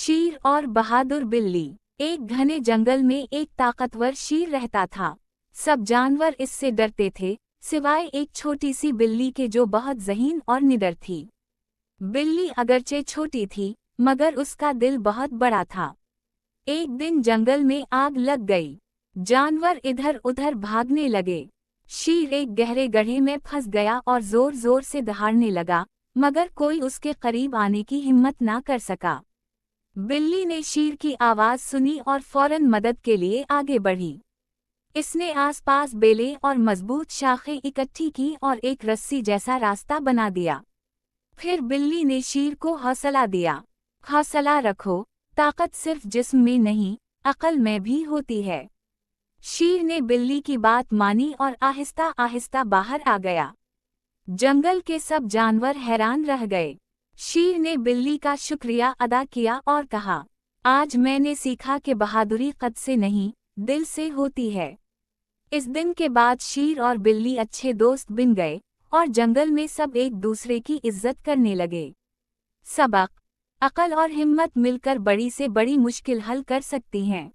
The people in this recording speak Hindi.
शीर और बहादुर बिल्ली। एक घने जंगल में एक ताकतवर शीर रहता था। सब जानवर इससे डरते थे, सिवाय एक छोटी सी बिल्ली के जो बहुत ज़हीन और निडर थी। बिल्ली अगरचे छोटी थी, मगर उसका दिल बहुत बड़ा था। एक दिन जंगल में आग लग गई। जानवर इधर उधर भागने लगे। शीर एक गहरे गड्ढे में फंस गया और जोर जोर से दहाड़ने लगा, मगर कोई उसके करीब आने की हिम्मत ना कर सका। बिल्ली ने शीर की आवाज़ सुनी और फौरन मदद के लिए आगे बढ़ी। इसने आसपास बेलें और मजबूत शाखें इकट्ठी की और एक रस्सी जैसा रास्ता बना दिया। फिर बिल्ली ने शीर को हौसला दिया। हौसला रखो, ताकत सिर्फ जिस्म में नहीं, अक्ल में भी होती है। शीर ने बिल्ली की बात मानी और आहिस्ता आहिस्ता बाहर आ गया। जंगल के सब जानवर हैरान रह गए। शीर ने बिल्ली का शुक्रिया अदा किया और कहा, आज मैंने सीखा कि बहादुरी कद से नहीं, दिल से होती है। इस दिन के बाद शीर और बिल्ली अच्छे दोस्त बन गए और जंगल में सब एक दूसरे की इज्जत करने लगे। सबक: अक्ल और हिम्मत मिलकर बड़ी से बड़ी मुश्किल हल कर सकती हैं।